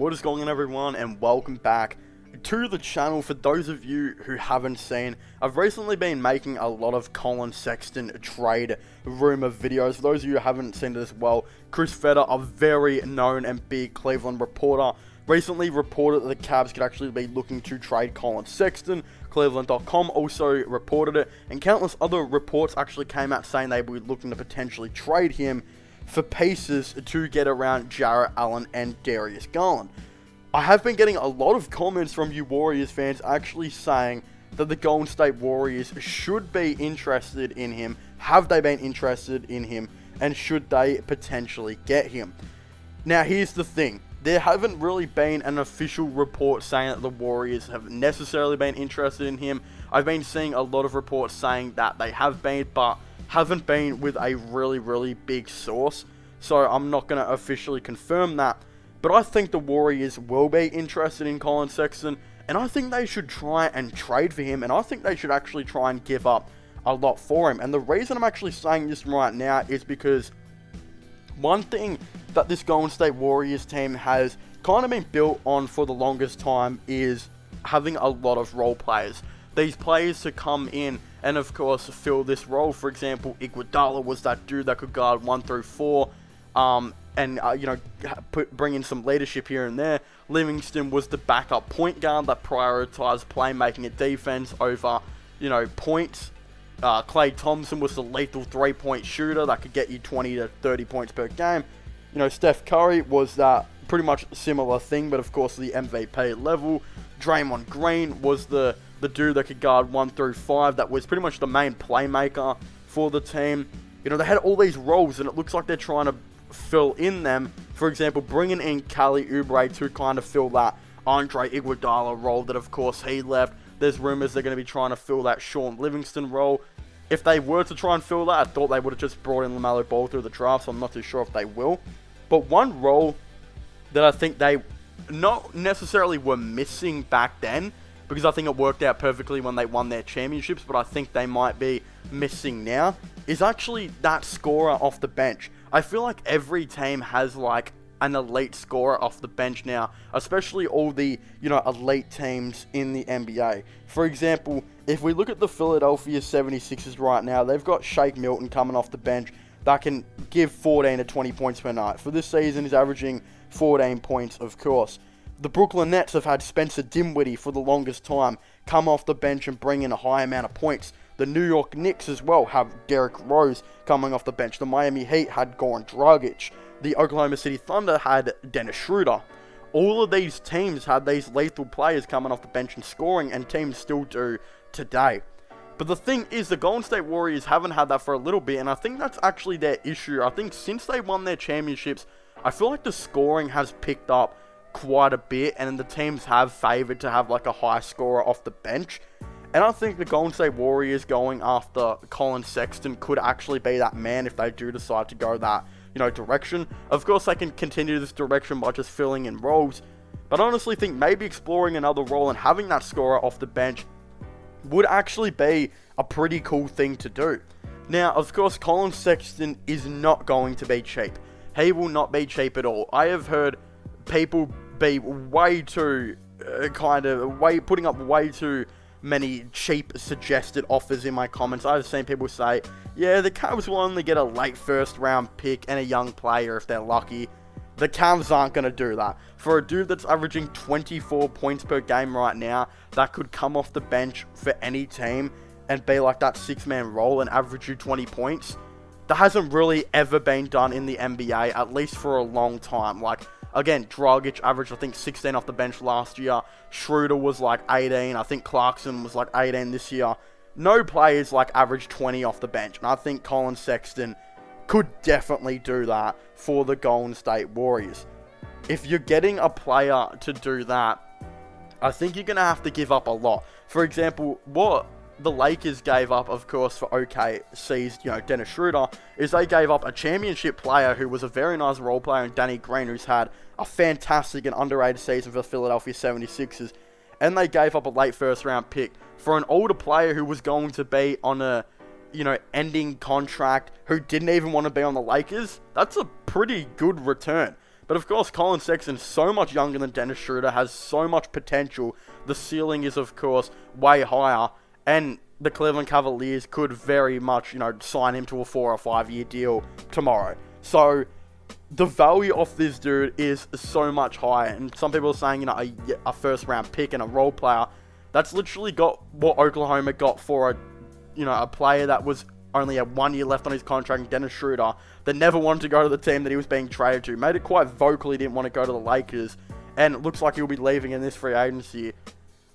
What is going on, everyone, and welcome back to the channel. For those of you who haven't seen, I've recently been making a lot of Colin Sexton trade rumor videos. For those of you who haven't seen it as well, Chris Fetter, a very known and big Cleveland reporter, recently reported that the Cavs could actually be looking to trade Colin Sexton. Cleveland.com also reported it, and countless other reports actually came out saying they were looking to potentially trade him for pieces to get around Jarrett Allen and Darius Garland. I have been getting a lot of comments from you Warriors fans actually saying that the Golden State Warriors should be interested in him. Have they been interested in him? And should they potentially get him? Now, here's the thing. There haven't really been an official report saying that the Warriors have necessarily been interested in him. I've been seeing a lot of reports saying that they have been, but haven't been with a really big source. So I'm not going to officially confirm that. But I think the Warriors will be interested in Colin Sexton, and I think they should try and trade for him, and I think they should actually try and give up a lot for him. And the reason I'm actually saying this right now is because one thing that this Golden State Warriors team has kind of been built on for the longest time is having a lot of role players. These players to come in and, of course, fill this role. For example, Iguodala was that dude that could guard 1 through 4, bring in some leadership here and there. Livingston was the backup point guard that prioritized playmaking and defense over, points. Klay Thompson was the lethal three-point shooter that could get you 20 to 30 points per game. Steph Curry was that pretty much similar thing, but of course the MVP level. Draymond Green was the dude that could guard 1 through 5. That was pretty much the main playmaker for the team. They had all these roles, and it looks like they're trying to fill in them. For example, bringing in Kelly Oubre to kind of fill that Andre Iguodala role that, of course, he left. There's rumors they're going to be trying to fill that Sean Livingston role. If they were to try and fill that, I thought they would have just brought in LaMelo Ball through the draft, so I'm not too sure if they will. But one role that I think they not necessarily were missing back then, because I think it worked out perfectly when they won their championships, but I think they might be missing now, is actually that scorer off the bench. I feel like every team has like an elite scorer off the bench now, especially all the, elite teams in the NBA. For example, if we look at the Philadelphia 76ers right now, they've got Shake Milton coming off the bench that can give 14 to 20 points per night. For this season, he's averaging 14 points, of course. The Brooklyn Nets have had Spencer Dinwiddie for the longest time come off the bench and bring in a high amount of points. The New York Knicks as well have Derrick Rose coming off the bench. The Miami Heat had Goran Dragic. The Oklahoma City Thunder had Dennis Schroeder. All of these teams had these lethal players coming off the bench and scoring, and teams still do today. But the thing is, the Golden State Warriors haven't had that for a little bit, and I think that's actually their issue. I think since they won their championships, I feel like the scoring has picked up quite a bit, and the teams have favored to have like a high scorer off the bench. And I think the Golden State Warriors going after Colin Sexton could actually be that man if they do decide to go that, direction. Of course, they can continue this direction by just filling in roles, but I honestly think maybe exploring another role and having that scorer off the bench would actually be a pretty cool thing to do. Now, of course, Colin Sexton is not going to be cheap. He will not be cheap at all. I have heard people be way too putting up way too many cheap suggested offers in my comments. I've seen people say, yeah, the Cavs will only get a late first round pick and a young player if they're lucky. The Cavs aren't going to do that. For a dude that's averaging 24 points per game right now, that could come off the bench for any team and be like that 6-man role and average you 20 points, that hasn't really ever been done in the NBA, at least for a long time. Like, again, Dragic averaged, I think, 16 off the bench last year. Schroeder was like 18. I think Clarkson was like 18 this year. No players like average 20 off the bench. And I think Colin Sexton could definitely do that for the Golden State Warriors. If you're getting a player to do that, I think you're going to have to give up a lot. For example, what the Lakers gave up, of course, for OKC's, Dennis Schroeder, is they gave up a championship player who was a very nice role player in Danny Green, who's had a fantastic and underrated season for the Philadelphia 76ers. And they gave up a late first round pick for an older player who was going to be on a, ending contract, who didn't even want to be on the Lakers. That's a pretty good return. But of course, Colin Sexton is so much younger than Dennis Schroeder, has so much potential. The ceiling is, of course, way higher. And the Cleveland Cavaliers could very much, sign him to a 4 or 5 year deal tomorrow. So the value of this dude is so much higher. And some people are saying, a first round pick and a role player. That's literally got what Oklahoma got for a player that was only had 1 year left on his contract, Dennis Schroeder, that never wanted to go to the team that he was being traded to. Made it quite vocal he didn't want to go to the Lakers. And it looks like he'll be leaving in this free agency.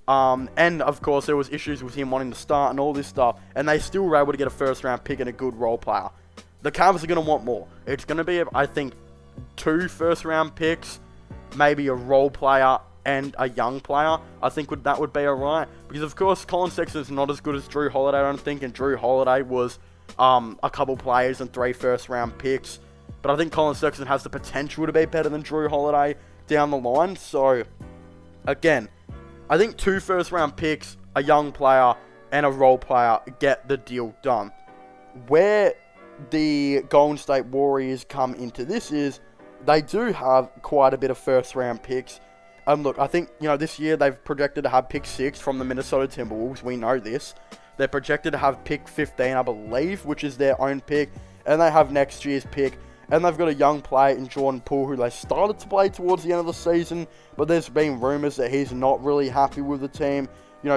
And of course, there was issues with him wanting to start and all this stuff. And they still were able to get a first round pick and a good role player. The Cavs are going to want more. It's going to be, I think, 2 first round picks, maybe a role player and a young player. I think that would be alright. Because of course, Colin Sexton is not as good as Drew Holiday, I don't think. And Drew Holiday was a couple players and 3 first round picks. But I think Colin Sexton has the potential to be better than Drew Holiday down the line. So, again, I think 2 first round picks, a young player, and a role player get the deal done. Where the Golden State Warriors come into this is they do have quite a bit of first round picks. Look, I think, this year they've projected to have pick 6 from the Minnesota Timberwolves. We know this. They're projected to have pick 15, I believe, which is their own pick. And they have next year's pick. And they've got a young player in Jordan Poole who they started to play towards the end of the season. But there's been rumors that he's not really happy with the team.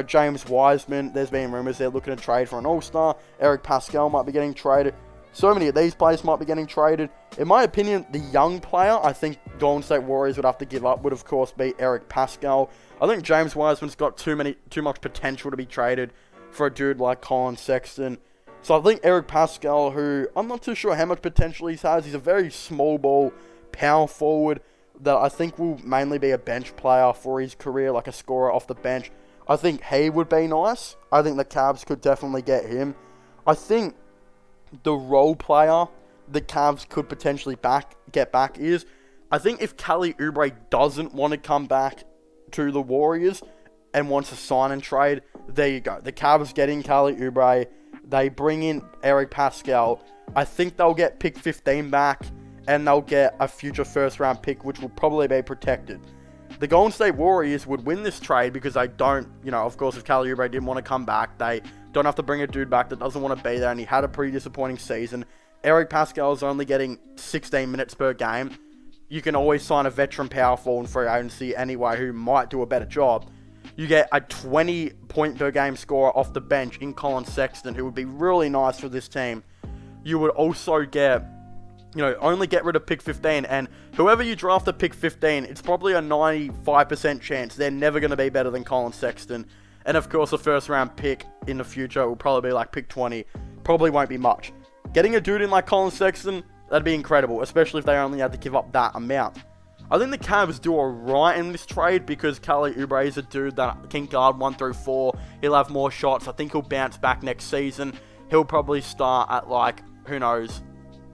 James Wiseman, there's been rumors they're looking to trade for an all-star. Eric Pascal might be getting traded. So many of these players might be getting traded. In my opinion, the young player I think Golden State Warriors would have to give up would, of course, be Eric Pascal. I think James Wiseman's got too much potential to be traded for a dude like Colin Sexton. So I think Eric Pascal, who I'm not too sure how much potential he has, he's a very small ball power forward that I think will mainly be a bench player for his career, like a scorer off the bench. I think he would be nice. I think the Cavs could definitely get him. I think the role player the Cavs could potentially get back is, I think if Kelly Oubre doesn't want to come back to the Warriors and wants to sign and trade, there you go. The Cavs getting Kelly Oubre, they bring in Eric Pascal. I think they'll get pick 15 back, and they'll get a future first round pick, which will probably be protected. The Golden State Warriors would win this trade because they don't, of course, if Kelly Oubre didn't want to come back, they don't have to bring a dude back that doesn't want to be there, and he had a pretty disappointing season. Eric Pascal is only getting 16 minutes per game. You can always sign a veteran power forward in free agency anyway who might do a better job. You get a 20-point per game scorer off the bench in Colin Sexton, who would be really nice for this team. You would also get, only get rid of pick 15, and whoever you draft at pick 15, it's probably a 95% chance they're never going to be better than Colin Sexton. And of course, a first round pick in the future will probably be like pick 20. Probably won't be much. Getting a dude in like Colin Sexton, that'd be incredible, especially if they only had to give up that amount. I think the Cavs do alright in this trade because Kelly Oubre is a dude that can guard 1 through 4. He'll have more shots. I think he'll bounce back next season. He'll probably start at who knows,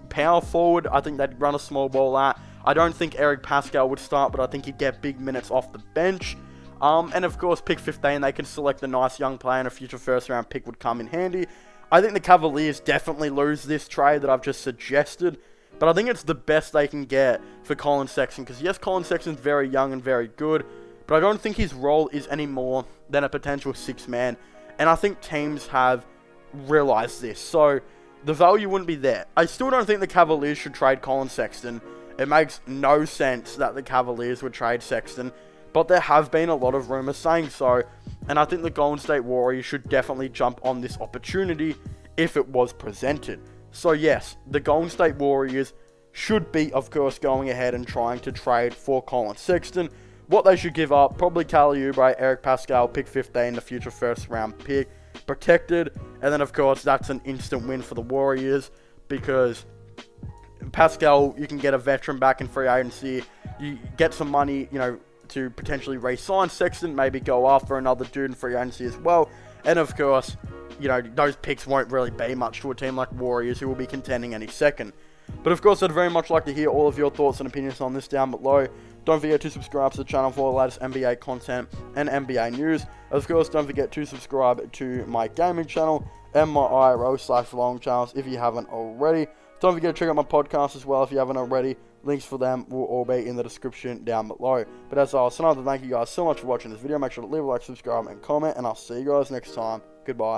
power forward. I think they'd run a small ball at. I don't think Eric Pascal would start, but I think he'd get big minutes off the bench. And of course, pick 15, they can select a nice young player and a future first round pick would come in handy. I think the Cavaliers definitely lose this trade that I've just suggested. But I think it's the best they can get for Colin Sexton. Because yes, Colin Sexton's very young and very good. But I don't think his role is any more than a potential 6-man. And I think teams have realized this. So the value wouldn't be there. I still don't think the Cavaliers should trade Colin Sexton. It makes no sense that the Cavaliers would trade Sexton. But there have been a lot of rumors saying so. And I think the Golden State Warriors should definitely jump on this opportunity if it was presented. So yes, the Golden State Warriors should be, of course, going ahead and trying to trade for Colin Sexton. What they should give up, probably Kelly Oubre, Eric Pascal, pick 15, the future first round pick, protected. And then, of course, that's an instant win for the Warriors because Pascal, you can get a veteran back in free agency. You get some money, to potentially re-sign Sexton, maybe go after another dude in free agency as well. And of course, those picks won't really be much to a team like Warriors who will be contending any second. But of course, I'd very much like to hear all of your thoughts and opinions on this down below. Don't forget to subscribe to the channel for the latest NBA content and NBA news. Of course, don't forget to subscribe to my gaming channel and my IRL/vlog channels if you haven't already. Don't forget to check out my podcast as well if you haven't already. Links for them will all be in the description down below. But as always, I'd like to thank you guys so much for watching this video. Make sure to leave a like, subscribe, and comment, and I'll see you guys next time. Goodbye.